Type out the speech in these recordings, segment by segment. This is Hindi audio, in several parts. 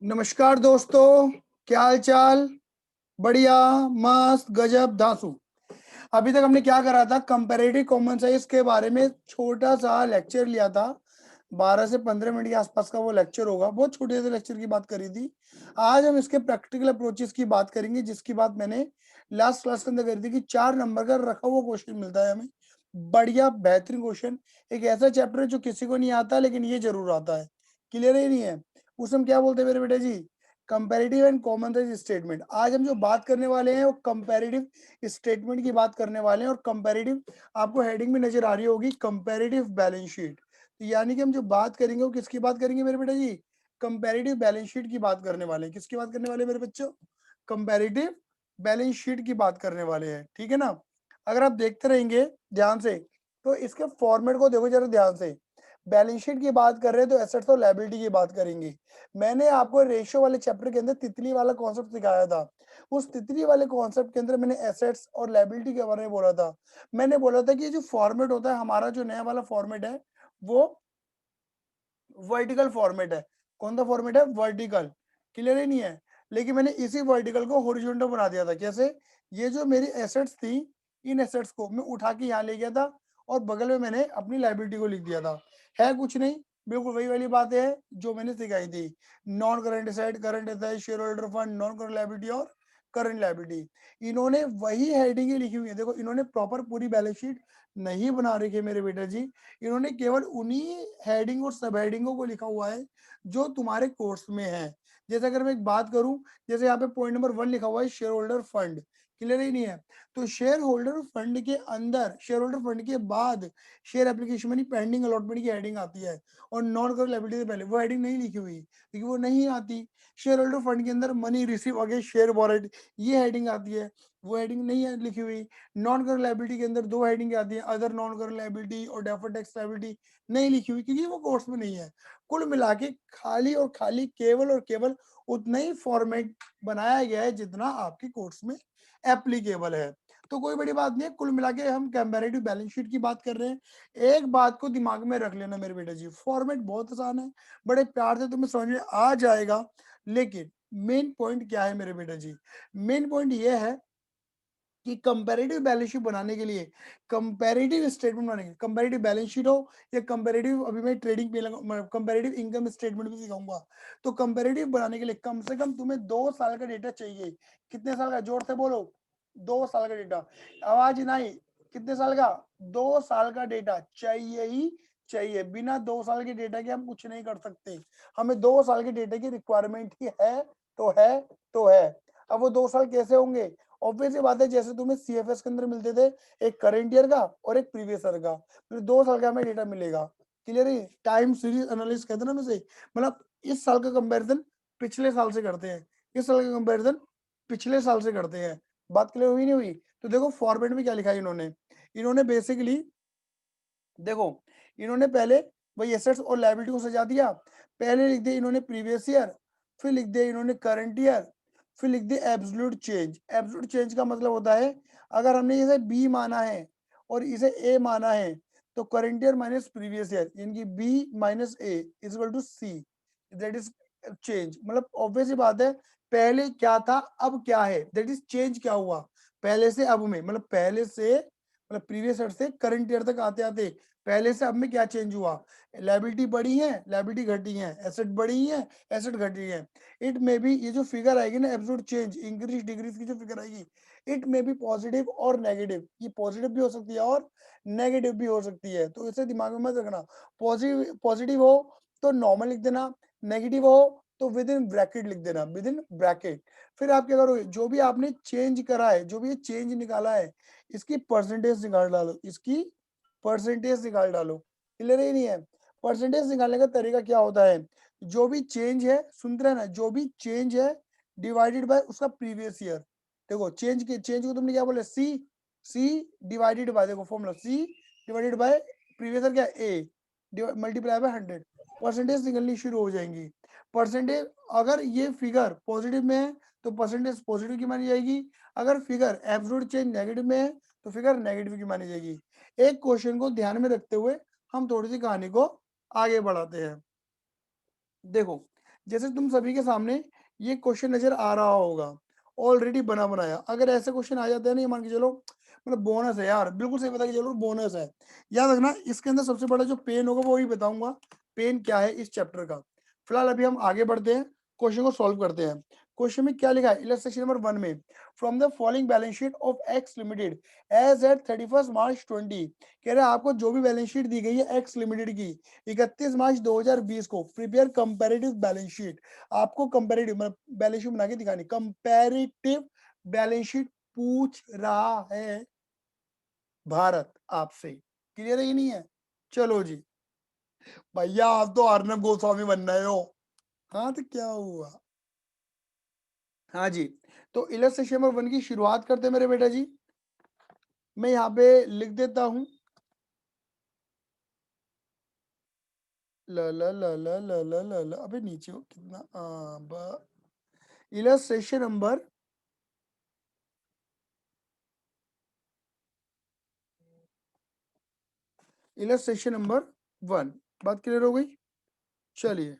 नमस्कार दोस्तों, क्या हाल चाल। बढ़िया, मस्त, गजब, धांसू। अभी तक हमने क्या करा था, कंपैरेटिव कॉमन साइज के बारे में छोटा सा लेक्चर लिया था। 12 से 15 मिनट के आसपास का वो लेक्चर होगा। बहुत छोटे से लेक्चर की बात करी थी। आज हम इसके प्रैक्टिकल अप्रोचेस की बात करेंगे, जिसकी बात मैंने लास्ट क्लास के अंदर करी थी कि 4 नंबर का रखा हुआ क्वेश्चन मिलता है हमें। बढ़िया बेहतरीन क्वेश्चन। एक ऐसा चैप्टर है जो किसी को नहीं आता, लेकिन ये जरूर आता है। क्लियर ही नहीं है। उसे हम क्या बोलते हैं मेरे बेटे जी? Comparative and common size statement. आज हम जो बात करने वाले हैं वो कंपैरेटिव स्टेटमेंट की बात करने वाले हैं। और कंपैरेटिव, आपको हेडिंग भी नजर आ रही होगी, कंपैरेटिव बैलेंस शीट। तो यानी कि हम जो बात करेंगे वो किसकी बात करेंगे मेरे बेटा जी? कंपैरेटिव बैलेंस शीट की बात करने वाले हैं। किसकी बात करने वाले हैं मेरे बच्चों? कंपैरेटिव बैलेंस शीट की बात करने वाले हैं। ठीक है ना? अगर आप देखते रहेंगे ध्यान से तो इसके फॉर्मेट को देखो जरा ध्यान से। बैलेंस शीट की बात कर रहे हैं तो एसेट्स और लायबिलिटी की बात करेंगे। मैंने आपको रेशियो वाले चैप्टर के अंदर तितली वाला कॉन्सेप्ट सिखाया था। उस तितली वाले कॉन्सेप्ट के अंदर मैंने एसेट्स और लायबिलिटी के बारे में बोला था। मैंने बोला था कि जो फॉर्मेट होता है हमारा, जो नया वाला फॉर्मेट है वो वर्टिकल फॉर्मेट है। कौन सा फॉर्मेट है? वर्टिकल। क्लियर ही नहीं है? लेकिन मैंने इसी वर्टिकल को हॉरिजॉन्टल बना दिया था। कैसे? ये जो मेरी एसेट्स थी, इन एसेट्स को मैं उठा के यहाँ ले गया था और बगल में मैंने अपनी लायबिलिटी को लिख दिया था। है कुछ नहीं, बिल्कुल वही वाली बात है जो मैंने सिखाई थी। Non current asset, current asset, share holder fund, non current liability और करंट लायबिलिटी। इन्होंने वही हेडिंग ही लिखी हुई है। देखो, इन्होंने प्रॉपर पूरी बैलेंस शीट नहीं बना रखी है मेरे बेटा जी। इन्होंने केवल उन्हीं हेडिंग और सब हेडिंगों को लिखा हुआ है जो तुम्हारे कोर्स में है। जैसे अगर मैं एक बात करूं, जैसे यहाँ पे पॉइंट नंबर 1 लिखा हुआ है शेयर होल्डर फंड। क्लियर ही नहीं है? तो शेयर होल्डर फंड के अंदर, शेयर होल्डर फंड के बाद share application money pending allotment की हेडिंग आती है। और नॉन करंट लायबिलिटी से पहले वो हेडिंग नहीं लिखी हुई क्योंकि वो नहीं आती। शेयर होल्डर फंड के अंदर money receive against share warrant, ये हेडिंग आती है, वो हेडिंग नहीं है लिखी हुई। नॉन करंट लायबिलिटी के अंदर दो हेडिंग आती है, अदर नॉन करंट लायबिलिटी और डेफर्ड टैक्स लायबिलिटी, नहीं लिखी हुई क्योंकि वो कोर्स में नहीं है। कुल मिला के खाली और खाली, केवल और केवल उतना ही फॉर्मेट बनाया गया है जितना आपके कोर्स में एप्लीकेबल है। तो कोई बड़ी बात नहीं है। कुल मिला के हम कंपैरेटिव बैलेंस शीट की बात कर रहे हैं। एक बात को दिमाग में रख लेना मेरे बेटा जी, फॉर्मेट बहुत आसान है, बड़े प्यार से तुम्हें समझ में आ जाएगा। लेकिन मेन पॉइंट क्या है मेरे बेटा जी? मेन पॉइंट ये है कि कंपैरेटिव बैलेंस शीट बनाने के लिए, कंपैरेटिव स्टेटमेंट बनाने के लिए, कंपैरेटिव बैलेंस शीट हो या कंपैरेटिव, अभी मैं ट्रेडिंग पे कंपैरेटिव इनकम स्टेटमेंट भी सिखाऊंगा। तो कंपैरेटिव बनाने के लिए कम से कम तुम्हें 2 साल का डेटा चाहिए। कितने साल का? जोर से बोलो। 2 साल का डेटा। आवाज नहीं। कितने साल का? 2 साल का डेटा चाहिए ही चाहिए। बिना 2 साल के डेटा के हम कुछ नहीं कर सकते। हमें 2 साल के डेटा की रिक्वायरमेंट ही है तो है तो है। अब वो 2 साल कैसे होंगे? ऑब्वियस बात है, जैसे तुम्हें सीएफएस के अंदर मिलते थे एक करंट ईयर का और एक प्रीवियस ईयर का, फिर 2 साल का हमें डेटा मिलेगा। क्लियर है? टाइम सीरीज एनालिसिस कहते हैं ना, मुझे मतलब इस साल का कंपैरिजन पिछले साल से करते हैं, इस साल का कंपैरिजन पिछले साल से करते हैं। बात क्लियर हुई नहीं हुई? तो देखो फॉर्मेट में क्या लिखा है इन्होंने। इन्होंने बेसिकली देखो, इन्होंने पहले वही एसेट्स और लायबिलिटी को सजा दिया। पहले लिख दिया इन्होंने प्रीवियस ईयर, फिर लिख दिया इन्होंने करंट ईयर, फिर लिख दिया एब्सोल्यूट चेंज। एब्सोल्यूट चेंज का मतलब होता है अगर हमने इसे बी माना है और इसे ए माना है तो current year minus previous year, यानी B minus A is equal to C, that is change. मतलब ऑब्वियस ही बात है, पहले क्या था अब क्या है, दैट इज चेंज। क्या हुआ पहले से अब में? मतलब पहले से, मतलब प्रीवियस ईयर से करंट ईयर तक आते आते पहले से अब में क्या चेंज हुआ? लायबिलिटी बढ़ी है, लायबिलिटी घटी है, एसेट बढ़ी है, एसेट घटी है। इट मे बी, ये जो फिगर आएगी ना एब्सोल्यूट चेंज, इंक्रीज डिक्रीज की जो फिगर आएगी, इट मे बी पॉजिटिव और नेगेटिव। ये पॉजिटिव भी हो सकती है और नेगेटिव भी हो सकती है, तो इसे दिमाग में मत रखना। पॉजिटिव पॉजिटिव हो तो नॉर्मल लिख देना, नेगेटिव हो तो विद इन ब्रैकेट लिख देना, विद इन ब्रैकेट। फिर आप क्या करोगे, जो भी आपने चेंज करा है, जो भी ये चेंज निकाला है, इसकी परसेंटेज निकाल डालो, इसकी परसेंटेज निकाल डालो। क्लियर ही नहीं है? परसेंटेज निकालने का तरीका क्या होता है? जो भी चेंज है, सुनते रहना, जो भी चेंज है डिवाइडेड बाय उसका प्रीवियस ईयर। देखो चेंज को तुमने क्या बोला? सी डिवाइडेड बाय, देखो formula C divided by previous year क्या? ए मल्टीप्लाई बाय 100, परसेंटेज निकलनी शुरू हो जाएंगी। परसेंटेज, अगर ये फिगर पॉजिटिव में है तो परसेंटेज पॉजिटिव की मानी जाएगी। अगर फिगर एब्सोल्यूट चेंज नेगेटिव में है तो फिगर नेगेटिव की मानी जाएगी। एक क्वेश्चन को ध्यान में रखते हुए हम थोड़ी सी कहानी को आगे बढ़ाते हैं। देखो, जैसे तुम सभी के सामने ये क्वेश्चन नजर आ रहा होगा, ऑलरेडी बना बनाया। अगर ऐसे क्वेश्चन आ जाते हैं ना, ये मान के चलो मतलब बोनस है यार, बिल्कुल सही बता के चलो, बोनस है। याद रखना, इसके अंदर सबसे बड़ा जो पेन होगा वो ही बताऊंगा, पेन क्या है इस चैप्टर का। फिलहाल अभी हम आगे बढ़ते हैं, क्वेश्चन को सॉल्व करते हैं। क्वेश्चन में क्या लिखा है, इलस्ट्रेशन नंबर 1 में, from the following balance sheet of X limited as at 31 March 20, कह रहे हैं आपको जो भी बैलेंस शीट दी गई है एक्स लिमिटेड की 31 मार्च 2020 को, प्रिपेयर कंपैरेटिव बैलेंस शीट। आपको कंपैरेटिव मतलब बैलेंस शीट बना के दिखानी, कंपैरेटिव बैलेंस शीट पूछ रहा है भारत आपसे। क्लियर है कि नहीं है? चलो जी भैया, आप तो अर्नब गोस्वामी बन रहे हो। हाँ तो क्या हुआ? हाँ जी, तो इलस्ट्रेशन नंबर 1 की शुरुआत करते हैं मेरे बेटा जी। मैं यहाँ पे लिख देता हूं, ल ल ल ल ल ल ल ल अबे नीचे हो कितना इलस्ट्रेशन नंबर इलस्ट्रेशन नंबर 1, बात क्लियर हो गई? चलिए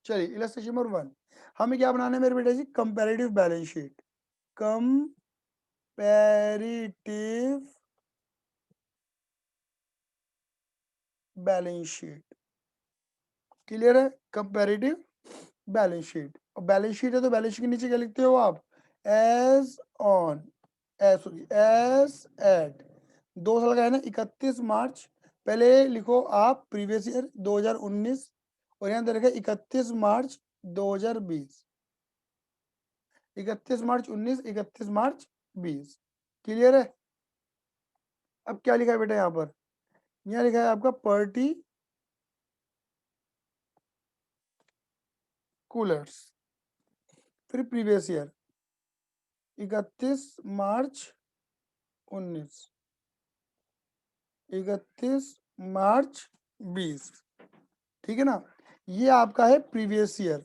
चलिए, इलस्ट्रेशन नंबर 1 हमें क्या बनाना है मेरे बेटा जी, comparative balance sheet. Comparative balance sheet, clear है? कंपैरेटिव बैलेंस शीट, और बैलेंस शीट है तो बैलेंस शीट के नीचे क्या लिखते हो आप, एज ऑन, एज एट, 2 साल का है ना, 31 मार्च, पहले लिखो आप प्रीवियस ईयर 2019, और यहाँ दे रखा है 31 मार्च 2020, 31 मार्च 19, 31 मार्च 20। क्लियर है? अब क्या लिखा है बेटा यहाँ पर, यहाँ लिखा है आपका पर्टिकुलर्स, फिर प्रीवियस ईयर 31 मार्च 19, 31 मार्च 20। ठीक है ना? ये आपका है प्रीवियस ईयर,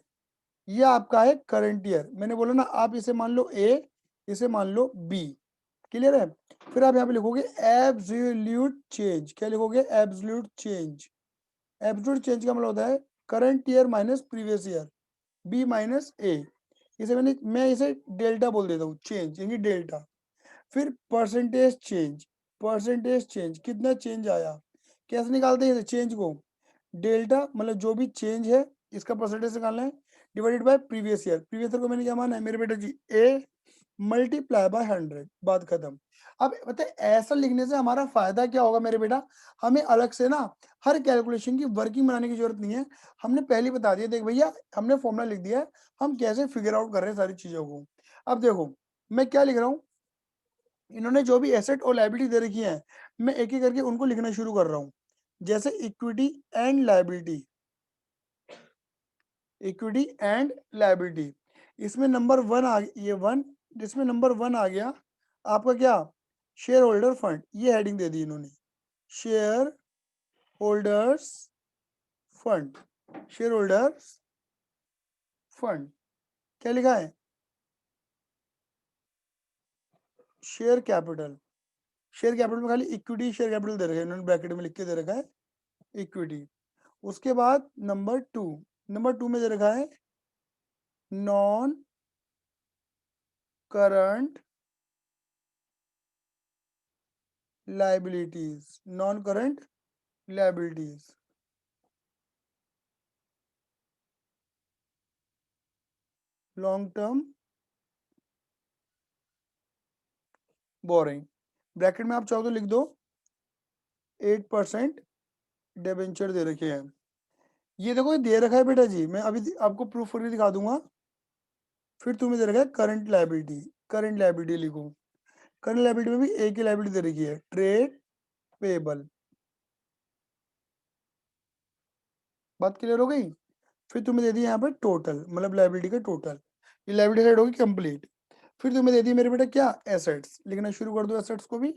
ये आपका है करंट ईयर। मैंने बोला ना, आप इसे मान लो ए, इसे मान लो बी। क्लियर है? फिर आप यहाँ पे लिखोगे एब्सोल्यूट चेंज। क्या लिखोगे? Absolute change. एब्सोल्यूट चेंज का मतलब होता है current year minus previous year, B minus A. इसे मैं इसे डेल्टा बोल देता हूँ, चेंज यानी डेल्टा। फिर परसेंटेज चेंज, परसेंटेज चेंज कितना चेंज आया, कैसे निकालते हैं चेंज को, डेल्टा मतलब जो भी चेंज है इसका परसेंटेज निकालना है, divided by previous year. Previous year को मैंने क्या माना है मेरे बेटा जी, ए मल्टीप्लाई बाय 100, बात खत्म। अब बताए ऐसा लिखने से हमारा फायदा क्या होगा मेरे बेटा, हमें अलग से ना हर कैलकुलेशन की वर्किंग बनाने की जरूरत नहीं है। हमने पहले बता दिया, देख भैया हमने फॉर्मूला लिख दिया है, हम कैसे फिगर आउट कर रहे हैं सारी चीजों को। अब देखो मैं क्या लिख रहा हूँ, इन्होंने जो भी एसेट और लायबिलिटी दे रखी है, मैं एक एक करके उनको लिखना शुरू कर रहा हूँ। जैसे equity and liability, equity and liability, इसमें नंबर 1 आ ये 1, जिसमें नंबर 1 आ गया आपका क्या, शेयर होल्डर फंड, ये हेडिंग दे दी इन्होंने, share holders fund, share holders fund. क्या लिखा है, शेयर कैपिटल। शेयर कैपिटल में खाली इक्विटी शेयर कैपिटल दे रखा है इन्होंने, ब्रैकेट में लिख के दे रखा है इक्विटी। उसके बाद नंबर 2, नंबर 2 में दे रखा है non current liabilities, non current liabilities, long term borrowing. Bracket में आप चाहो तो लिख दो 8% डिबेंचर दे रखे हैं। ये देखो ये दे रखा है बेटा जी, मैं अभी आपको प्रूफ करके दिखा दूंगा। फिर तुम्हें दे रखा है करंट लाइबिलिटी, करंट लाइबिलिटी लिखो। करंट लाइबिलिटी में भी एक ही लाइबिलिटी दे रखी है, ट्रेड पेबल। बात क्लियर हो गई? फिर तुम्हें दे दी यहाँ पर टोटल, मतलब लाइबिलिटी का टोटल, ये लाइबिलिटी साइड होगी कंप्लीट। फिर तुम्हें दे दी मेरे बेटा क्या, एसेट्स। लिखना शुरू कर दो एसेट्स को भी।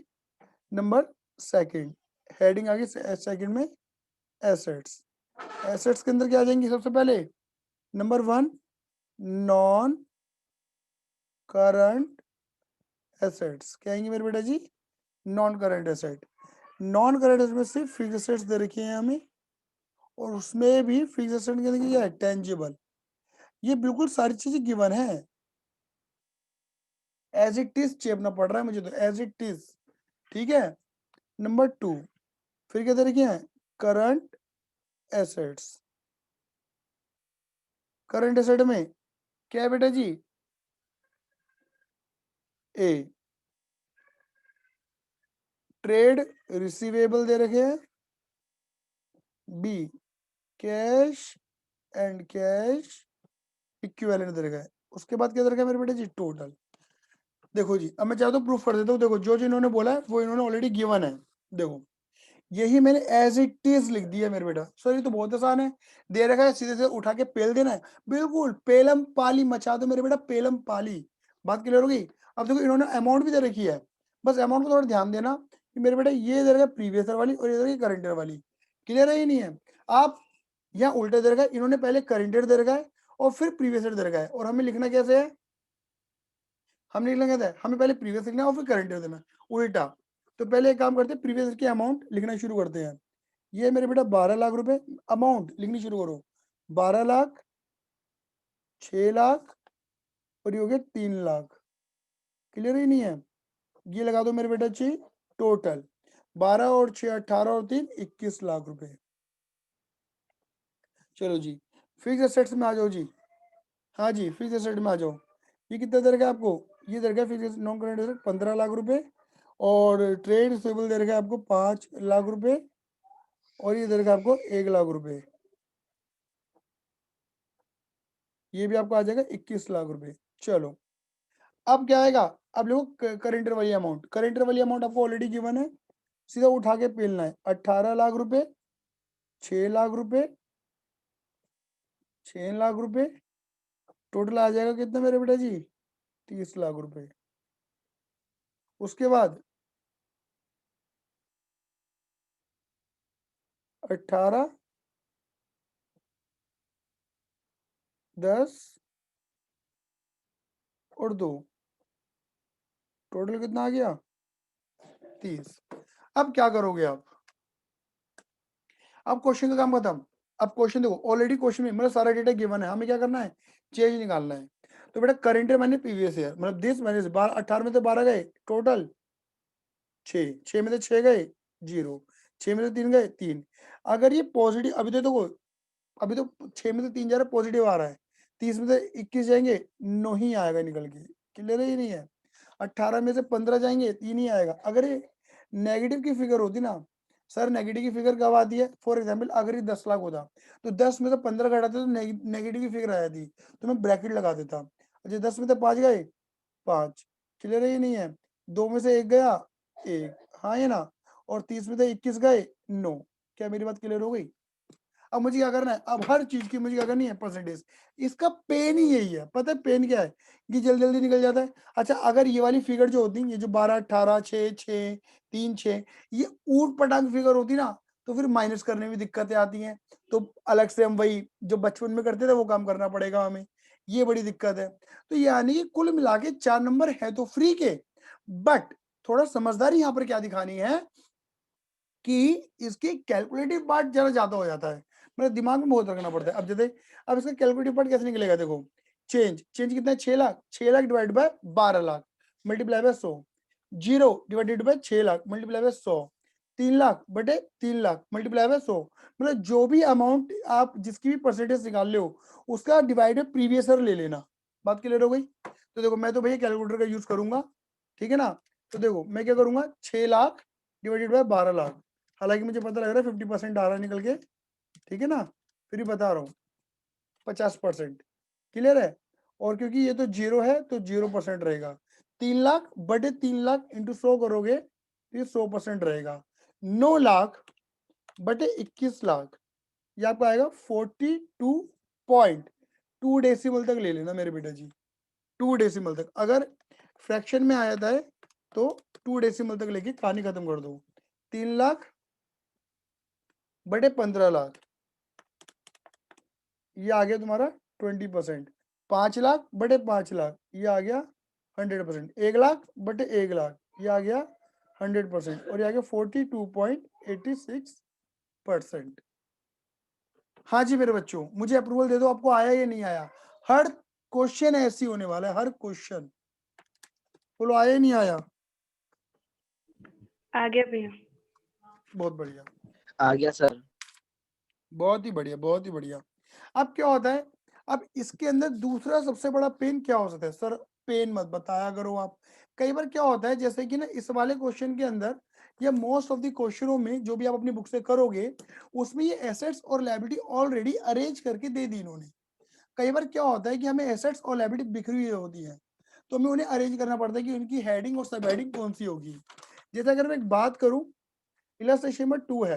नंबर सेकंड, हेडिंग आ गई सेकंड में एसेट्स। एसेट्स के अंदर क्या आ जाएंगी सबसे पहले, नंबर 1 नॉन करंट एसेट्स। क्या आएंगे मेरे बेटा जी, non current asset. Non current asset में सिर्फ फिक्स एसेट्स दे रखी है हमें, और उसमें भी फिक्स एसेट के अंदर क्या है, टेंजिबल। ये बिल्कुल सारी चीजें गिवन है, एज इट इज चेपना पड़ रहा है मुझे तो, एज इट इज। ठीक है। नंबर 2, फिर क्या तरीके हैं, करंट एसेट्स। करंट एसेट में क्या है बेटा जी, ए ट्रेड रिसीवेबल दे रखे हैं, B cash and cash equivalent दे रखा है। उसके बाद क्या दे रखा है मेरे बेटे जी, टोटल। देखो जी, अब मैं चाहता हूँ प्रूफ कर देता हूँ। देखो जो जो इन्होंने बोला है वो इन्होंने ऑलरेडी गिवन है। देखो यही मैंने एज इट इज लिख दिया मेरे बेटा। सर ये तो बहुत आसान है, दे रखा है सीधे से उठा के पेल देना है। बिल्कुल पेलम पाली मचा दो मेरे बेटा, पेलम पाली। बात क्लियर होगी। अब देखो इन्होंने अमाउंट भी दे रखी है, बस अमाउंट को थोड़ा ध्यान देना कि मेरे बेटा ये दे रखा है प्रीवियस ईयर वाली और ये दे रखी करंट ईयर वाली। क्लियर है, ही नहीं है। आप यहाँ उल्टा दे रखा है, इन्होंने पहले करंट ईयर दे रखा है और फिर प्रीवियस ईयर दे रखा है, और हमें लिखना कैसे है, हमने लिखना क्या है, हमें पहले प्रीवियस लिखना है और फिर करंट ईयर देना, उल्टा। तो पहले एक काम करते हैं, प्रीवियस ईयर की अमाउंट लिखना शुरू करते हैं। ये मेरे बेटा 12 लाख रुपए, अमाउंट लिखनी शुरू करो, 12 लाख, 6 लाख और ये हो गया 3 लाख। क्लियर ही नहीं है। ये लगा दो मेरे बेटा जी, टोटल 12 और 6 18 और 3 21 लाख रुपए। चलो जी, फिक्स एसेट्स में आ जाओ जी। हाँ जी, फिक्स एसेट में आ जाओ। ये कितना दे रखा है आपको, ये दे रखा है fix non current asset 15 lakh रुपए, और ट्रेड रिसीवेबल दे रखा है आपको 5 लाख रुपए, और ये दे रखा है आपको 1 लाख रुपए। ये भी आपको आ जाएगा 21 लाख रुपए। चलो अब क्या आएगा, अब देखो करेंटर वाली अमाउंट, करेंटर वाली अमाउंट आपको ऑलरेडी गिवन है, सीधा उठा के पेलना है। 18 लाख रुपए, 6 लाख रुपए, 6 लाख रुपए, टोटल आ जाएगा कितना मेरे बेटा जी, 30 लाख रुपए। उसके बाद 18, 10 और 2, टोटल कितना आ गया, 30। अब क्या करोगे आप, अब क्वेश्चन का काम खत्म। अब क्वेश्चन देखो, ऑलरेडी क्वेश्चन में मतलब सारा डेटा गिवन है, हमें क्या करना है, चेंज निकालना है। तो बेटा करंट ईयर मैंने प्रीवियस ईयर, मतलब 10 माइनस 12, 18 में से 12 गए, टोटल 6, 6 में से 6 गए 0, 6 में से 3 गए 3। अगर ये पॉजिटिव, अभी तो देखो अभी तो 6 में से 3 जा रहा है, पॉजिटिव आ रहा है, 30 में से 21 जाएंगे 9 ही आएगा निकल के। क्लियर ही नहीं है। 18 में से 15 जाएंगे 3 ही आएगा। अगर ये नेगेटिव की फिगर होती ना, सर नेगेटिव की फिगर कब आती है, फॉर एग्जाम्पल अगर ये 10 लाख होता तो 10 में से 15 घटाते तो नेगेटिव की फिगर आ जाती, तो मैं ब्रैकेट लगा देता। अच्छा 10 में से 5 गए 5, क्लियर ही नहीं है। 2 में से 1 गया 1, हाँ ये ना, और 30 में से 21 गए 9। क्या मेरी बात क्लियर हो गई। अब मुझे क्या करना है, अब हर चीज की मुझे क्या करनी है, परसेंटेज। इसका पेन ही यही है, पता है पेन क्या है, कि जल्दी जल्दी निकल जाता है। अच्छा अगर ये वाली फिगर जो होती है, ये जो 12 18 6 6 3 6, ये ऊट पटांग फिगर होती ना, तो फिर माइनस करने में दिक्कतें आती हैं। तो अलग से हम वही जो बचपन में करते थे वो काम करना पड़ेगा हमें, ये बड़ी दिक्कत है। तो यानी कि कुल मिला के 4 नंबर है तो फ्री के, बट थोड़ा समझदारी यहाँ पर क्या दिखानी है कि इसकी कैलकुलेटिव पार्ट जरा ज्यादा हो जाता है, मेरे दिमाग में बहुत रखना पड़ता है। अब जैसे अब इसका कैलकुलेटिव पार्ट कैसे निकलेगा, देखो चेंज, चेंज कितना है 6 lakh, 6 lakh divide by 12 lakh multiply by 100, 0 divided by 6 lakh multiply by 100, 3 lakh बटे 3 लाख मल्टीप्लाई बाय 100। मतलब जो भी अमाउंट आप जिसकी भी परसेंटेज निकाल ले हो, उसका डिवाइड प्रीवियस ईयर ले लेना। बात क्लियर हो गई। तो देखो मैं तो भैया कैलकुलेटर का यूज करूंगा, ठीक है ना। तो देखो मैं क्या करूंगा, 6 लाख डिवाइडेड बाय 12 लाख, हालांकि मुझे पता लग रहा है 50% आ रहा है निकल के, ठीक है ना, फिर भी बता रहा हूँ 50%। क्लियर है। और क्योंकि ये तो 0 है तो 0% रहेगा। 3 लाख बटे 3 लाख इंटू 100 करोगे तो ये 100% रहेगा। 9 लाख बटे 21 लाख, ये आपका आएगा 42.2 डेसिमल तक ले लेना मेरे बेटा जी, 2 डेसिमल तक। अगर फ्रैक्शन में आ जाता है तो 2 डेसिमल तक लेके कहानी खत्म कर दो। 3 लाख बटे 15 लाख, ये आ गया तुम्हारा 20%। 5 लाख बटे 5 लाख, ये आ गया 100%। 1 लाख बटे 1 लाख, ये आ गया 100%, और ये आ गया 42.86%। हाँ जी मेरे बच्चों, मुझे अप्रूवल दे दो, आपको आया या नहीं आया। हर क्वेश्चन ऐसी होने वाला है, हर क्वेश्चन। बोलो आया या नहीं आया। आ गया भैया। बहुत बढ़िया, आ गया सर। बहुत ही बढ़िया, बहुत ही बढ़िया। अब क्या होता है, अब इसके अंदर दूसरा सबसे बड़ा पेन क्या हो सकता है सर। पेन मत बताया करो आप। कई बार क्या होता है, जैसे कि ना इस वाले क्वेश्चन के अंदर या मोस्ट ऑफ द क्वेश्चनों में जो भी आप अपनी बुक से करोगे, उसमें ये एसेट्स और लायबिलिटी ऑलरेडी अरेंज करके दे दी इन्होंने। कई बार क्या होता है कि हमें एसेट्स और लायबिलिटी बिखरी हुई होती है, तो हमें उन्हें अरेंज करना पड़ता है कि उनकी हेडिंग और सब हेडिंग कौन सी होगी। जैसे अगर मैं एक बात करूं, इलस्ट्रेशन नंबर 2 है,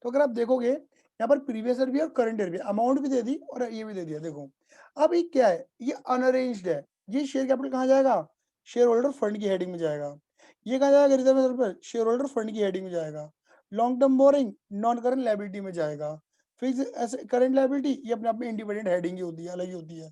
तो अगर आप देखोगे यहाँ पर प्रीवियस ईयर भी और करंट ईयर भी, अमाउंट भी दे दी और ये भी दे दिया। देखो अब ये क्या है, ये अनअरेंज्ड है। ये शेयर कैपिटल कहाँ जाएगा, शेयर होल्डर फंड की हेडिंग में जाएगा। ये कहाँ जाएगा, रिजर्व पर शेयर होल्डर फंड की हेडिंग में जाएगा। Long term borrowing non current liability में जाएगा। फिक्स करंट लायबिलिटी ये अपने आप में इंडिपेंडेंट हेडिंग ही होती है, अलग ही होती है,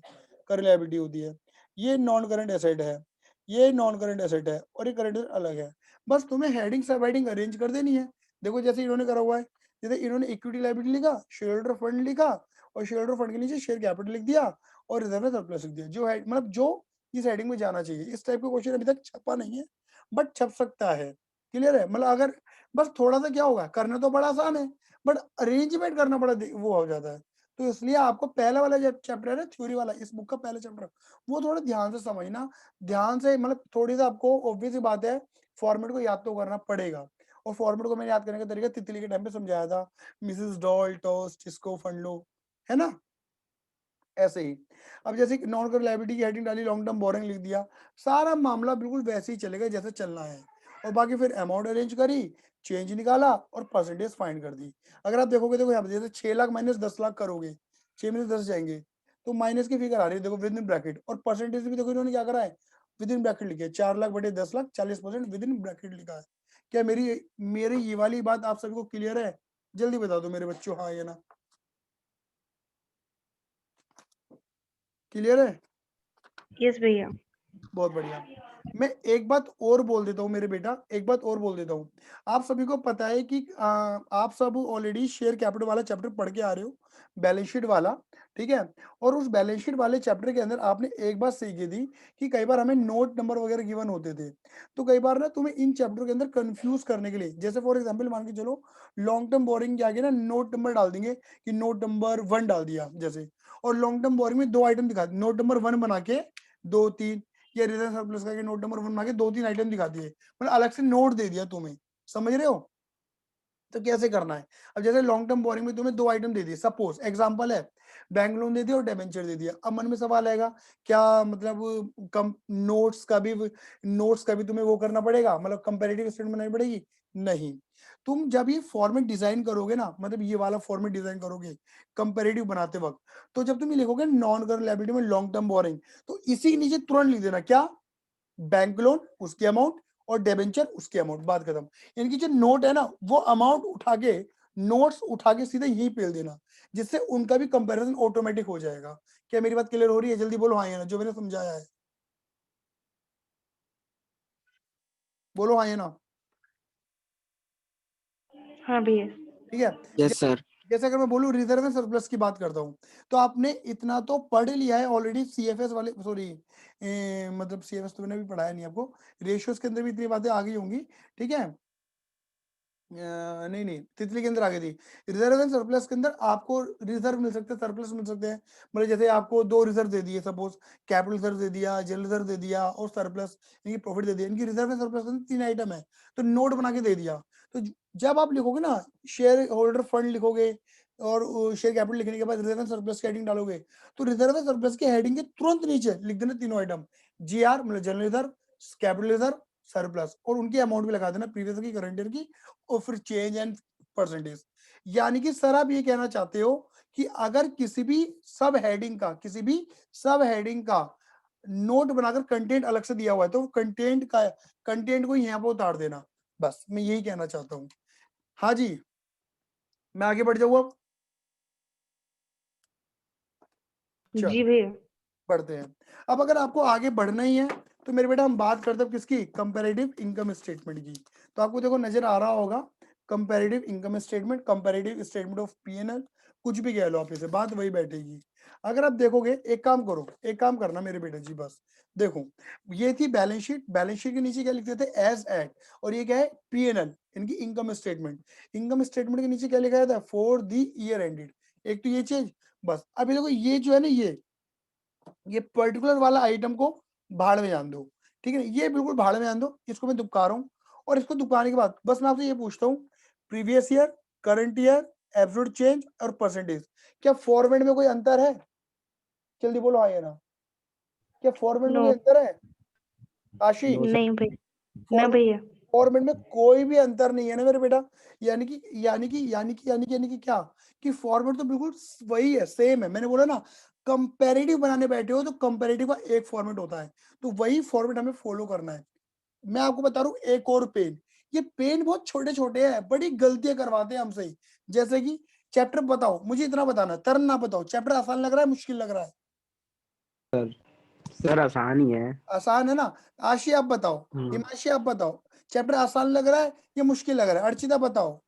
करंट लायबिलिटी होती है। ये नॉन करंट एसेट है, ये नॉन करंट एसेट है, और ये करंट अलग है। बस तुम्हें हेडिंग सब हेडिंग अरेंज कर देनी है। देखो जैसे इन्होंने करा हुआ है, जैसे इन्होंने इक्विटी लायबिलिटी लिखा, शेयर होल्डर फंड लिखा, और शेयर होल्डर फंड के नीचे शेयर कैपिटल लिख दिया, और रिजर्व सरप्लस लिख दिया। जो है मतलब जो इस हेडिंग में जाना चाहिए। इस टाइप का क्वेश्चन अभी तक छपा नहीं है, बट छप सकता है। क्लियर है, मतलब अगर बस थोड़ा सा क्या होगा, करना तो बड़ा आसान है, बट अरेंजमेंट करना बड़ा वो हो जाता है। तो इसलिए आपको पहला वाला जो चैप्टर है थ्योरी वाला, इस बुक का पहला चैप्टर, वो थोड़ा ध्यान से समझना, ध्यान से, मतलब थोड़ी सी आपको ऑब्वियस बात है, फॉर्मेट को याद तो करना पड़ेगा। और फॉर्मेट को मैंने याद करने का तरीका तितली के टाइम पे समझाया था, मिसेस डॉल टॉस टिस्को फंडलो, है ना, ऐसे ही। अब जैसे नॉन करंट लायबिलिटी की हेडिंग डाली, लॉन्ग टर्म बोरिंग लिख दिया, सारा मामला बिल्कुल वैसे ही चलेगा जैसे चलना है। और बाकी फिर अमाउंट अरेंज करी, चेंज निकाला और परसेंटेज फाइंड कर दी। अगर आप देखोगे, देखो यहाँ पे जैसे 6 लाख माइनस 10 लाख करोगे, 6 में से 10 जाएंगे तो माइनस की फिगर आ रही है, देखो विद इन ब्रैकेट। और परसेंटेज भी देखो इन्होंने क्या करा है, विद इन ब्रैकेट लिखे, 4 लाख बटे 10 लाख 40% विद इन ब्रैकेट लिखा है। क्या मेरी मेरी ये वाली बात आप सभी को क्लियर है? जल्दी बता दो मेरे बच्चों, हाँ या ना। क्लियर है? यस भैया। बहुत बढ़िया। मैं एक बात और बोल देता हूँ मेरे बेटा, एक बात और बोल देता हूँ। आप सभी को पता है कि आप सब ऑलरेडी शेयर कैपिटल वाला चैप्टर पढ़ के आ रहे हो, बैलेंस शीट वाला, ठीक है। और उस बैलेंस शीट वाले चैप्टर के अंदर आपने एक बात सीखी थी कि कई बार हमें नोट नंबर वगैरह गिवन होते थे। तो कई बार ना तुम्हें इन चैप्टर के अंदर कंफ्यूज करने के लिए, जैसे फॉर एग्जाम्पल मान के चलो, लॉन्ग टर्म बोरिंग के आगे ना नोट नंबर डाल देंगे कि नोट नंबर 1 डाल दिया जैसे, और लॉन्ग टर्म बोरिंग में 2 आइटम दिखा, नोट नंबर 1 बना के 2 3, या रिजर्व सरप्लस का नोट नंबर 1 बना के 2 3 आइटम दिखा दिए, मतलब अलग से नोट दे दिया तुम्हें। समझ रहे हो? तो कैसे करना है, अब जैसे लॉन्ग टर्म बोरिंग में तुम्हें 2 आइटम दे दिए, सपोज एग्जांपल है, बैंक लोन दे दिया और डेबेंचर दे दिया। अब मन में सवाल आएगा, क्या मतलब कम नोट्स का भी तुम्हें वो करना पड़ेगा, मतलब कंपैरेटिव स्टेटमेंट बनानी पड़ेगी? नहीं। तुम जब ये फॉर्मेट डिजाइन करोगे ना, मतलब ये वाला फॉर्मेट डिजाइन करोगे कंपैरेटिव बनाते वक्त, तो जब तुम ये लिखोगे नॉन करंट लायबिलिटी में लॉन्ग टर्म बोरिंग, तो इसी के नीचे तुरंत लिख देना क्या, बैंक लोन उसकी अमाउंट और डेबेंचर उसकी अमाउंट, बात खत्म। इनकी जो नोट है ना, वो अमाउंट उठा के, नोट्स उठा के सीधे यही पेल देना, जिससे उनका भी कंपैरिजन ऑटोमेटिक हो जाएगा। क्या मेरी बात क्लियर हो रही है? जल्दी बोलो हाँ या ना, जो मैंने समझाया है, बोलो हाँ या ना। हाँ भैया। ठीक है। Yes sir. जैसे अगर मैं बोलूं रिजर्व एंड सरप्लस की बात करता हूँ, तो आपने इतना तो पढ़ लिया है ऑलरेडी, सीएफएस वाले, सॉरी मतलब सीएफएस तो मैंने भी पढ़ाया नहीं आपको, रेशियोज के अंदर भी इतनी बातें आ गई होंगी, ठीक है। नहीं नहीं, तितली के अंदर आ गई थी। रिजर्व एंड सरप्लस के अंदर आपको रिजर्व मिल सकते हैं, सरप्लस मिल सकते हैं। मतलब जैसे आपको 2 रिजर्व दे दिए, सपोज कैपिटल रिजर्व दे दिया, जनरल रिजर्व दे दिया, और सरप्लस इनकी प्रॉफिट दे दिया। इनकी रिजर्व एंड सरप्लस के अंदर 3 आइटम है, तो नोट बना के दे दिया। तो जब आप लिखोगे ना, शेयर होल्डर फंड लिखोगे और शेयर कैपिटल लिखने के बाद रिजर्व एंड सरप्लस की हेडिंग डालोगे, तो रिजर्व एंड सरप्लस की हेडिंग के तुरंत नीचे लिख देना तीनों आइटम, जीआर मतलब general reserve, capital reserve, surplus, और उनकी अमाउंट भी लगा देना, प्रीवियस की, करंट ईयर की, और फिर चेंज एंड परसेंटेज। यानी कि सर आप ये कहना चाहते हो कि अगर किसी भी सब हेडिंग का नोट बनाकर कंटेंट अलग से दिया हुआ है, तो कंटेंट को यहाँ पे उतार देना, बस मैं यही कहना चाहता हूँ। हाँ जी, मैं आगे बढ़ जाऊँ अब? जी भैया। बढ़ते हैं। अब अगर आपको आगे बढ़ना ही है, तो मेरे बेटा हम बात करते हैं किसकी, कंपैरेटिव इनकम स्टेटमेंट की। तो आपको देखो नजर आ रहा होगा, comparative income statement, comparative statement of PNL, कुछ भी कह लो आप इसे, बात वही बैठेगी। अगर आप देखोगे, एक काम करो, एक काम करना मेरे बेटा जी, बस देखो, ये थी बैलेंस शीट। बैलेंस शीट के नीचे क्या लिखते थे, एज एट, और ये क्या है, पीएनएल, इनकी इनकम स्टेटमेंट। इनकम स्टेटमेंट के नीचे क्या लिखा था, फॉर द ईयर एंडेड। एक तो ये चीज, बस। अभी देखो ये जो है ना, ये पर्टिकुलर वाला आइटम को भाड़ में जान दो, ठीक है ना, ये बिल्कुल भाड़ में जान दो, इसको मैं दुबका रहा हूँ। और इसको दुबकाने के बाद बस मैं आपसे ये पूछता हूँ, previous year, current year, absolute change और परसेंटेज, क्या फॉर्मेट में कोई अंतर है? जल्दी बोलो हाँ या ना, क्या फॉर्मेट में नो, कोई अंतर है आशी? No sir. नहीं भैया, ना फॉर्मेट, भैया। फॉर्मेट में कोई भी अंतर नहीं है ना मेरे बेटा। यानी कि क्या, कि फॉर्मेट तो बिल्कुल वही है, सेम है। मैंने बोला ना, कंपैरेटिव बनाने बैठे हो तो कंपैरेटिव का एक फॉर्मेट होता है, तो वही फॉर्मेट हमें फॉलो करना है। मैं आपको बता रहा हूँ एक और पेन, ये पेन बहुत छोटे छोटे हैं, बड़ी गलतियां करवाते हैं हमसे। जैसे कि चैप्टर बताओ, मुझे इतना बताना, टर्न ना बताओ, चैप्टर आसान लग रहा है मुश्किल लग रहा है? सर आसान ही है। आसान है ना। आशी आप बताओ, हिमांशी आप बताओ, चैप्टर आसान लग रहा है या मुश्किल लग रहा है? अर्चिता बताओ।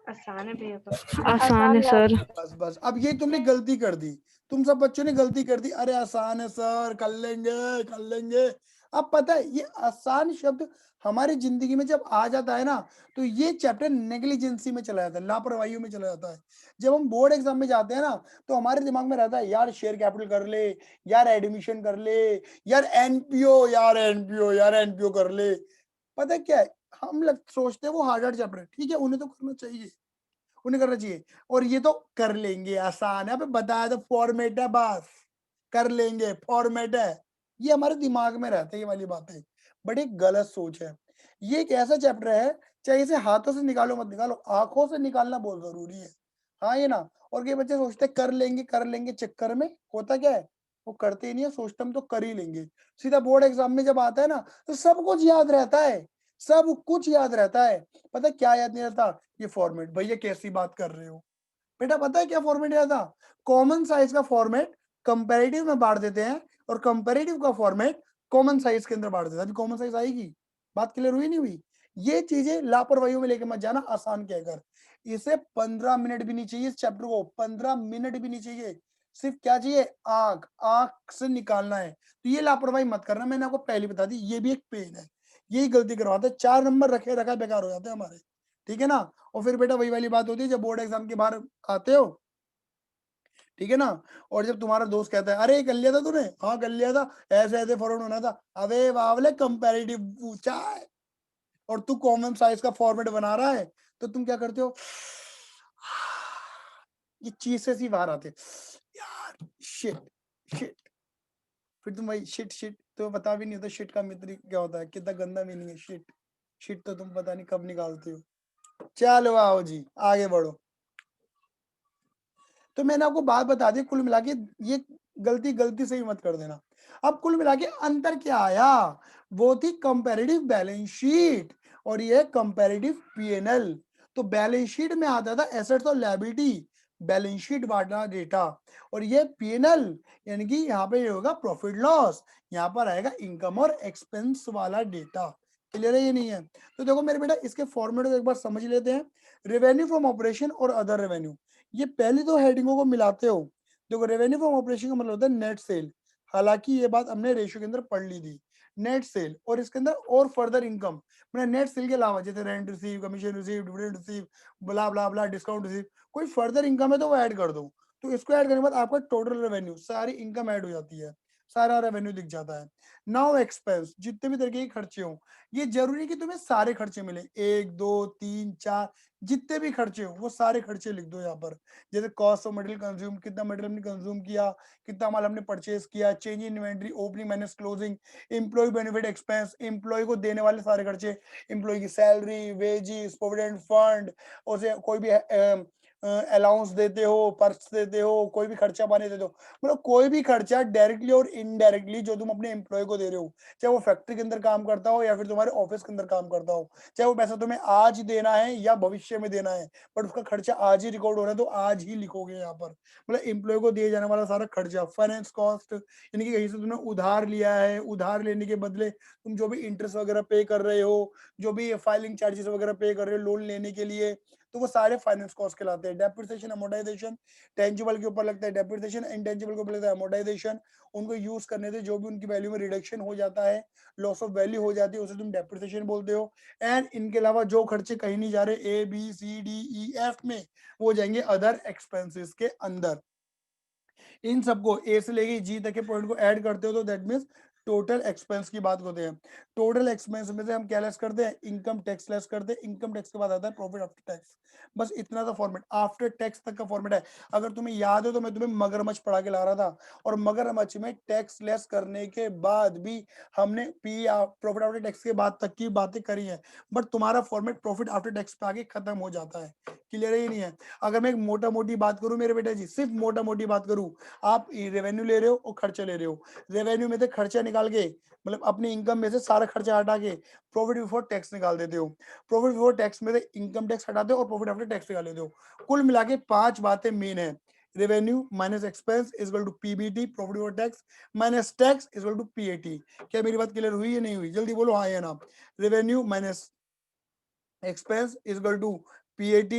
आसान है भैया तो। आसान है सर। बस बस, अब ये तुमने गलती कर दी, तुम सब बच्चों ने गलती कर दी, अरे आसान है सर, कर लेंगे कर लेंगे। अब पता है, ये आसान शब्द हमारी जिंदगी में जब आ जाता है ना, तो ये चैप्टर नेग्लिजेंसी में चला जाता है, लापरवाहियों में चला जाता है। जब हम बोर्ड एग्जाम में जाते हैं ना, तो हमारे दिमाग में रहता है, यार शेयर कैपिटल कर ले, यार एडमिशन कर ले, यार एनपीओ, यार एनपीओ, यार एनपीओ कर ले। पता है क्या है, हम सोचते हैं वो हार्ड हार्ड चैप्टर है, ठीक है, उन्हें तो करना चाहिए, उन्हें करना चाहिए, और ये तो कर लेंगे, आसान है, अबे बताया तो फॉर्मेट है, बस कर लेंगे, फॉर्मेट है। ये हमारे दिमाग में रहता है ये वाली बातें, बड़ी गलत सोच है। ये एक ऐसा चैप्टर है, चाहे इसे हाथों से निकालो मत निकालो, आंखों से निकालना बहुत जरूरी है। हाँ ये ना। और कई बच्चे सोचते हैं कर लेंगे चक्कर में होता क्या है, वो करते ही नहीं है, सोचते हम तो कर ही लेंगे। सीधा बोर्ड एग्जाम में जब आता है ना, तो सब कुछ याद रहता है, सब कुछ याद रहता है। पता है क्या याद नहीं रहता? ये फॉर्मेट। भैया कैसी बात कर रहे हो बेटा, पता है क्या फॉर्मेट याद था? कॉमन साइज का फॉर्मेट कंपैरेटिव में बांट देते हैं, और कंपैरेटिव का फॉर्मेट कॉमन साइज के अंदर बांट देते हैं। अभी कॉमन साइज आएगी, बात क्लियर हुई नहीं हुई? ये चीजें लापरवाहियों में लेके मत जाना आसान कहकर। इसे 15 मिनट भी नहीं चाहिए, इस चैप्टर को 15 मिनट भी नहीं चाहिए। सिर्फ क्या चाहिए, आंख, आंख से निकालना है। तो ये लापरवाही मत करना, मैंने आपको पहले बता दी, ये भी एक पेन है। यही गलती करवाते हैं, 4 नंबर रखे रखा बेकार हो जाते हैं हमारे, ठीक है ना। और फिर बेटा वही वाली बात होती है, जब बोर्ड एग्जाम के बाहर आते हो, ठीक है ना, और जब तुम्हारा दोस्त कहता है, अरे कर लिया था तूने, हाँ कर लिया था, ऐसे ऐसे फॉरवर्ड होना था, अबे बावले कंपैरेटिव पूछा है और तू कॉमन साइज का फॉर्मेट बना रहा है, तो तुम क्या करते हो, ये चीज से सी बाहर आते, यार शिट शिट, फिर तुम वही शिट शिट, तो पता भी नहीं होता शिट का मित्र क्या होता है, कितना गंदा मीनिंग है शिट। शिट तो तुम पता नहीं कब निकालते हो। चलो आओ जी, आगे बढ़ो। तो मैंने आपको बात बता दी, कुल मिला के ये गलती गलती से ही मत कर देना। अब कुल मिला के अंतर क्या आया, वो थी कंपैरेटिव बैलेंस शीट, और ये कंपैरेटिव पीएनएल। तो बैलेंस शीट में आता था एसेट्स और लायबिलिटी, बैलेंस शीट वाला डेटा, और ये पीएनएल यानी कि यहाँ पे ये होगा प्रॉफिट लॉस, यहाँ पर आएगा इनकम और एक्सपेंस वाला डेटा। क्लियर है ये नहीं है? तो देखो मेरे बेटा, इसके फॉर्मेट को एक बार समझ लेते हैं। रेवेन्यू फ्रॉम ऑपरेशन और अदर रेवेन्यू, ये पहली दो हेडिंगों को मिलाते हो। देखो रेवेन्यू फ्रॉम ऑपरेशन का मतलब होता है नेट सेल, हालांकि ये बात हमने रेशियो के अंदर पढ़ ली थी, नेट सेल, और इसके अंदर और फर्दर इनकम, मतलब नेट सेल के अलावा जैसे rent receive, commission receive, dividend receive, blah blah blah, discount receive, कोई फर्दर इनकम है तो वो ऐड कर दो। तो इसको ऐड करने के बाद आपका टोटल रेवेन्यू, सारी इनकम ऐड हो जाती है, सारा रेवेन्यू दिख जाता है। नाउ एक्सपेंस, जितने भी तरीके के खर्चे हो, ये जरूरी है कि तुम्हें सारे खर्चे मिले, 1 2 3 4, जितने भी खर्चे हो वो सारे खर्चे लिख दो यहाँ पर। जैसे कॉस्ट ऑफ मटेरियल कंज्यूम, कितना मटेरियल हमने कंज्यूम किया, कितना माल हमने परचेज किया, change in inventory, opening minus closing, employ benefit expense, employ को देने वाले सारे खर्चे, एम्प्लॉय की सैलरी, वेजिस, प्रोविडेंट फंड, उसे कोई भी अलाउंस देते हो, पर्स देते हो, कोई भी खर्चा पानी देते हो, मतलब कोई भी खर्चा डायरेक्टली और इनडायरेक्टली जो तुम अपने एम्प्लॉय को दे रहे हो, चाहे वो फैक्ट्री के अंदर काम करता हो या फिर तुम्हारे ऑफिस के अंदर काम करता हो, चाहे वो पैसा तुम्हें आज देना है या भविष्य में देना है, बट उसका खर्चा आज ही रिकॉर्ड हो रहा है तो आज ही लिखोगे यहाँ पर। मतलब एम्प्लॉय को दिए जाने वाला सारा खर्चा, फाइनेंस कॉस्ट, यानी कि कहीं से तुमने उधार लिया है, उधार लेने के बदले तुम जो भी इंटरेस्ट वगैरह पे कर रहे हो, जो भी फाइलिंग चार्जेस वगैरह पे कर रहे हो लोन लेने के लिए, तो वो सारे फाइनेंस कॉस्ट कहलाते हैं। डेप्रिसिएशन, अमोर्टाइजेशन, टेंजिबल के ऊपर लगता है डेप्रिसिएशन, इंटेंजिबल के ऊपर लगता है अमोर्टाइजेशन। उनको यूज करने से जो भी उनकी वैल्यू में रिडक्शन हो जाता है, लॉस ऑफ वैल्यू हो जाती है, उसे तुम डेप्रिसिएशन बोलते हो। एंड इनके अलावा जो खर्चे कहीं नहीं जा रहे A B C D E F में, वो जाएंगे अदर एक्सपेंसेस के अंदर। इन सबको ए से लेके जी तक के पॉइंट को ऐड करते हो तो दैट मीन्स टोटल एक्सपेंस की बात करते हैं। टोटल एक्सपेंस में से हम क्या लेस करते हैं, इनकम टैक्स लेस करते हैं। इनकम टैक्स के बाद आता है प्रॉफिट आफ्टर टैक्स। बस इतना सा फॉर्मेट, आफ्टर टैक्स तक का फॉर्मेट है। अगर तुम्हें याद हो तो मैं तुम्हें मगरमच्छ पढ़ा के ला रहा था, और मगरमच्छ में टैक्स लेस करने के बाद भी हमने पी प्रॉफिट आफ्टर टैक्स के बाद तक की बातें करी है, बट तुम्हारा फॉर्मेट प्रॉफिट आफ्टर टैक्स पे आगे खत्म हो जाता है। क्लियर ही नहीं है। अगर मैं एक मोटा मोटी बात करूं मेरे बेटा जी, सिर्फ मोटा मोटी बात करूं, आप रेवेन्यू ले रहे हो और खर्चा ले रहे हो, रेवेन्यू में से खर्चा निकाल के, मतलब अपनी इनकम में से सारा खर्चा हटा के प्रॉफिट बिफोर टैक्स निकाल देते हो। प्रॉफिट बिफोर टैक्स में से इनकम टैक्स हटाते हो और प्रॉफिट आफ्टर टैक्स निकाल देते हो। कुल मिला के 5 बातें मेन है। Revenue minus expense is equal to PBT, profit before tax, minus tax is equal to PAT. क्या मेरी बात क्लियर हुई या नहीं हुई? जल्दी बोलो हाँ या ना। Revenue minus expense is equal to PAT,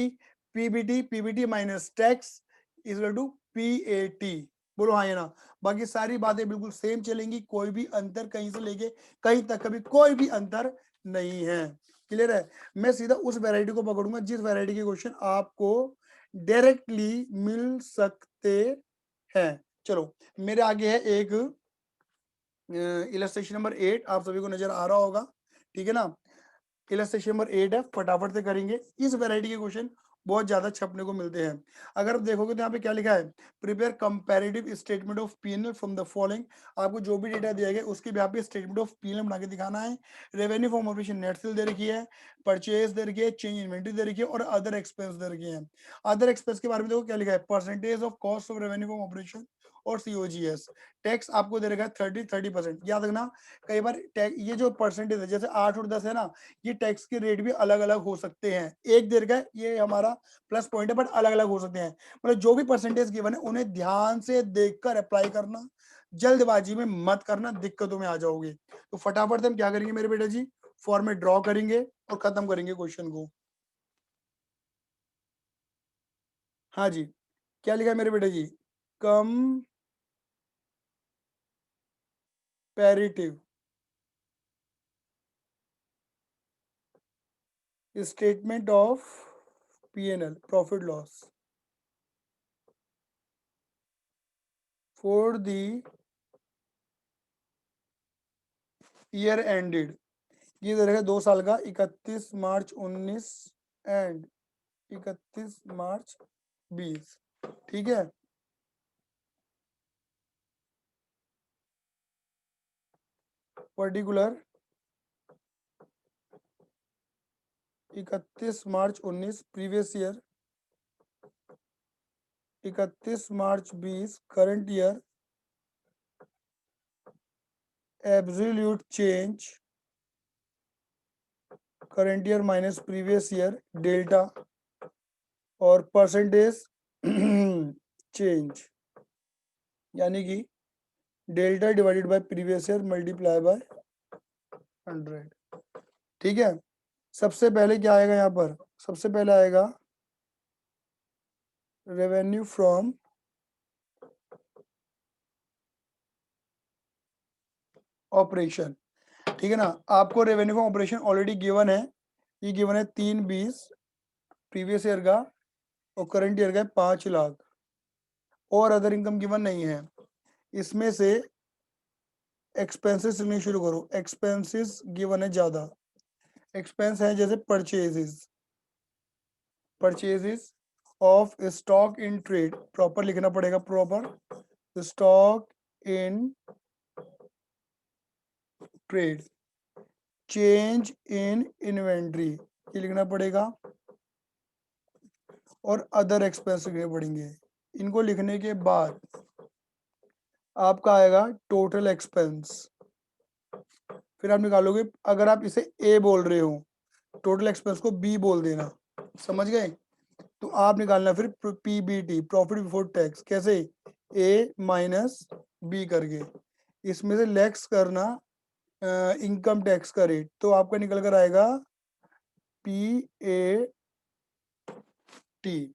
PBT minus tax is equal to PAT। बोलो हाँ या ना। बाकी सारी बातें बिल्कुल सेम चलेंगी, कोई भी अंतर कहीं से लेके कहीं तक कभी कोई भी अंतर नहीं है। क्लियर है? मैं सीधा उस वैरायटी को पकड़ूंगा जिस वैरायटी के क्वेश्चन आपको डायरेक्टली मिल सकते हैं। चलो मेरे आगे है एक इलस्ट्रेशन नंबर 8, आप सभी को नजर आ रहा होगा, ठीक है ना। इलस्ट्रेशन नंबर 8 है, फटाफट से करेंगे। इस वैरायटी के क्वेश्चन बहुत ज्यादा छपने को मिलते हैं। अगर आप देखोगे तो यहाँ पे क्या लिखा है, prepare comparative statement of PNL from the following. आपको जो भी डेटा दिया गया उसके यहाँ पे स्टेटमेंट ऑफ पीएनएल बना के दिखाना है। Revenue from operation net sale दे रखी है, परचेज दे रखी है, चेंज इन्वेंटरी दे रखी है, और अदर एक्सपेंस दे रखी है। अदर एक्सपेंस के बारे में देखो क्या लिखा है, percentage of cost of revenue from operation और सीओजीएस। टैक्स आपको दे रखा है 30%। याद रखना, कई बार ये जो परसेंटेज है जैसे 8 और 10 है ना, ये टैक्स के रेट भी अलग अलग हो सकते हैं। एक देर का ये हमारा प्लस पॉइंट है, बट अलग अलग हो सकते हैं। मतलब जो भी परसेंटेज गिवन है उन्हें ध्यान से देखकर अप्लाई करना, जल्दबाजी में मत करना, दिक्कतों में आ जाओगे। तो फटाफट से हम क्या करेंगे मेरे बेटा जी, फॉर्मेट ड्रॉ करेंगे और खत्म करेंगे क्वेश्चन को। हाँ जी, क्या लिखा है मेरे बेटा जी, comparative statement of PNL, profit loss for the year ended. ये दे रखा है 2 साल का, 31 मार्च 19 एंड 31 मार्च 20। ठीक है, पर्टिकुलर 31 मार्च 19 previous year, 31 March 20 current year, absolute change current year minus previous year delta, और परसेंटेज चेंज यानी कि delta divided by previous year multiply by 100। ठीक है, सबसे पहले क्या आएगा यहाँ पर, सबसे पहले आएगा रेवेन्यू फ्रॉम ऑपरेशन। ठीक है ना, आपको revenue from operation already given है, ये गिवन है 320 प्रीवियस ईयर का, और करंट ईयर का 5 लाख, और अदर इनकम गिवन नहीं है। इसमें से एक्सपेंसेस लिखने शुरू करो। एक्सपेंसेस गिवन है ज्यादा, एक्सपेंस है जैसे purchases of stock in trade, proper लिखना पड़ेगा, proper stock in trade, change in inventory ये लिखना पड़ेगा, और अदर एक्सपेंस लिखने पड़ेंगे। इनको लिखने के बाद आपका आएगा टोटल एक्सपेंस। फिर आप निकालोगे, अगर आप इसे ए बोल रहे हो, टोटल एक्सपेंस को बी बोल देना, समझ गए। तो आप निकालना फिर पीबीटी, प्रॉफिट बिफोर टैक्स, कैसे, ए माइनस बी करके, इसमें से लेस करना इनकम टैक्स का रेट, तो आपका निकल कर आएगा पी ए टी।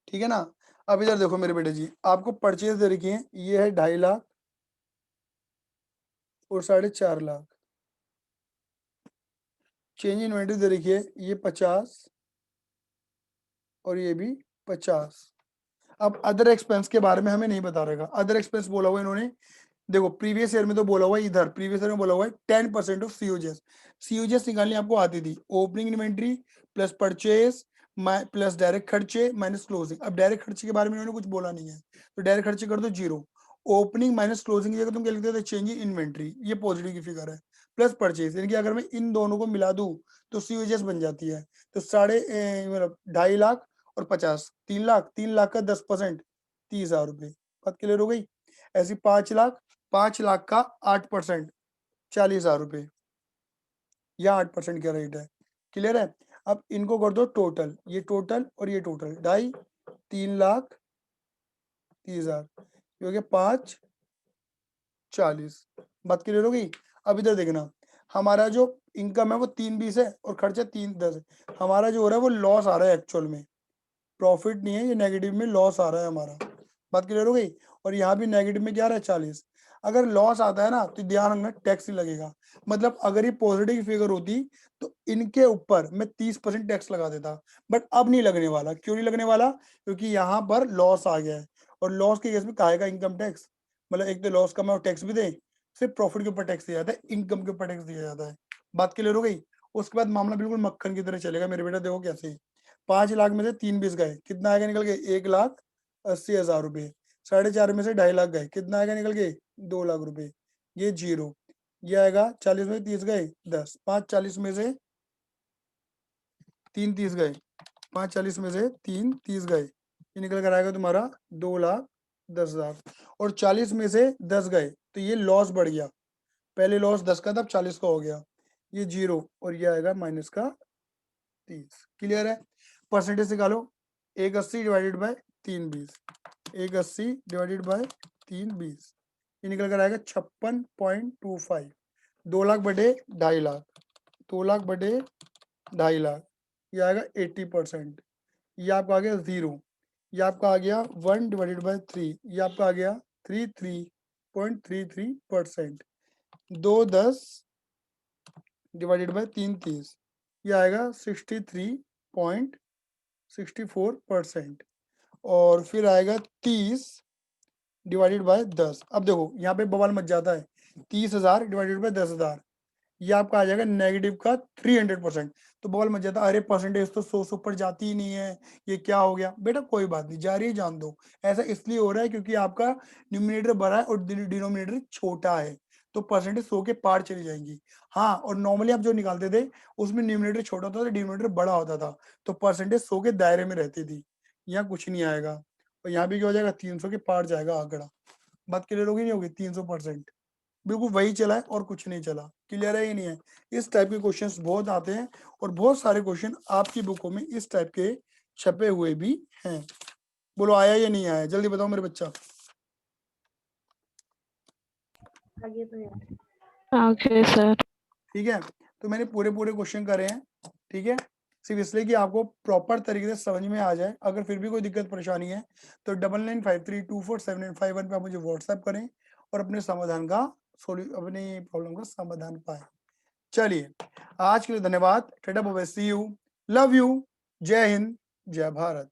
ठीक है ना। अब इधर देखो मेरे बेटे जी, आपको परचेज दे रखी है, ये है 2.5 लाख और 4.5 लाख। चेंज इन्वेंटरी दे रखी है, ये 50 और ये भी 50। अब अदर एक्सपेंस के बारे में हमें नहीं बता रहेगा। अदर एक्सपेंस बोला हुआ इन्होंने, देखो प्रीवियस ईयर में तो बोला हुआ है, इधर प्रीवियस ईयर में बोला हुआ है 10% ऑफ सीओजेस। सीओजेस निकालनी आपको आती थी, opening inventory plus purchase plus direct खर्चे माइनस क्लोजिंग। अब डायरेक्ट खर्चे के बारे में इन्होंने कुछ बोला नहीं है, तो डायरेक्ट खर्चे कर दो 0। ओपनिंग माइनस क्लोजिंग की जगह तुम क्या लिखते थे, चेंज इन इन्वेंट्री, ये पॉजिटिव की फिगर है, प्लस परचेज, यानी कि अगर मैं इन दोनों को मिला दूं तो सीओजेस बन जाती है। तो 2.5 लाख और 50, 3 लाख, 3 लाख का 10% 30,000 रुपये। बात क्लियर हो गई। ऐसी 5 लाख, 5 लाख का 8% 40,000 रुपये, या 8% का रेट है। क्लियर है। अब इनको कर दो टोटल, ये टोटल और ये टोटल, 2.5, 3 लाख 30,000, ये हो गया 5 40। बात क्लियर हो गई। अब इधर देखना, हमारा जो इनकम है वो 3.20 है और खर्चा 3.10 है। हमारा जो हो रहा है वो लॉस आ रहा है एक्चुअल में, प्रॉफिट नहीं है, ये नेगेटिव में लॉस आ रहा है हमारा। बात क्लियर हो गई। और यहाँ भी नेगेटिव में क्या रहा है, 40। अगर लॉस आता है ना तो ध्यान रखना टैक्स ही लगेगा। मतलब अगर ये पॉजिटिव फिगर होती तो इनके ऊपर मैं 30% टैक्स लगा देता, बट अब नहीं लगने वाला। क्यों नहीं लगने वाला, क्योंकि यहाँ पर लॉस आ गया है, और लॉस के केस में कहेगा इनकम टैक्स। मतलब एक तो लॉस का मैं टैक्स भी दे, सिर्फ प्रॉफिट के ऊपर टैक्स दिया जाता है, इनकम के ऊपर टैक्स दिया जाता है। बात क्लियर हो गई। उसके बाद मामला बिल्कुल मक्खन की तरह चलेगा मेरे बेटा। देखो कैसे, 5 लाख में से 3.20 गए, कितना आएगा निकल के, 1,80,000 रुपये। 4.5 में से 2.5 लाख गए, कितना आएगा निकल के, 2 लाख रुपए। ये 0, ये आएगा 40 में 30 गए 10, 5 40 में से 3 30 गए, 5 40 में से 3 30 गए, ये निकल कर आएगा तुम्हारा 2,10,000। और 40 में से 10 गए तो ये लॉस बढ़ गया, पहले लॉस 10 का था, अब 40 का हो गया, ये 0 और ये आएगा माइनस का 30। क्लियर है। परसेंटेज निकालो, 180 डिवाइडेड बाय 320, 180 डिवाइडेड बाय 320, ये निकल कर आएगा 56.25। 2 लाख बटे 2.5 लाख, 2 लाख बटे 2.5 लाख, ये आएगा 80%। ये आपका आ गया 0, ये आपका आ गया 1 डिवाइडेड बाय 3, ये आपका आ गया 33.33%। 2 10 डिवाइडेड बाय 3 30, ये आएगा 63.64%। और फिर आएगा 30 डिवाइडेड बाय 10। अब देखो यहाँ पे बवाल मच जाता है, 30,000 डिवाइडेड बाय 10,000, ये आपका आ जाएगा नेगेटिव का 300%। तो बवाल मच जाता है, अरे परसेंटेज तो 100 से ऊपर जाती ही नहीं है, ये क्या हो गया। बेटा कोई बात नहीं, जा रही है जान दो। ऐसा इसलिए हो रहा है क्योंकि आपका न्यूमिनेटर बड़ा है और डिनोमिनेटर छोटा है, तो परसेंटेज 100 के पार चली जाएंगी। हाँ, और नॉर्मली आप जो निकालते थे उसमें न्यूमिनेटर छोटा होता था, डिनोमिनेटर बड़ा होता था, तो परसेंटेज 100 के दायरे में रहती थी। यहाँ कुछ नहीं आएगा, और यहाँ भी क्या हो जाएगा, 300 के पार जाएगा आंकड़ा। बात क्लियर होगी नहीं होगी, 300%। बिल्कुल वही चला है और कुछ नहीं चला। क्लियर है ही नहीं है। इस टाइप के क्वेश्चंस बहुत आते हैं, और बहुत सारे क्वेश्चन आपकी बुकों में इस टाइप के छपे हुए भी हैं। बोलो आया या नहीं आया, जल्दी बताओ मेरे बच्चा। आगे तो यार ओके सर। ठीक है, तो मैंने पूरे पूरे क्वेश्चन करे हैं। ठीक है, सिर्फ इसलिए कि आपको प्रॉपर तरीके से समझ में आ जाए। अगर फिर भी कोई दिक्कत परेशानी है तो 9953247951 पे आप मुझे व्हाट्सएप करें और अपने समाधान का अपनी प्रॉब्लम का समाधान पाएं। चलिए, आज के लिए धन्यवाद। Tata bye bye, see you, love you, जय हिंद, जय भारत।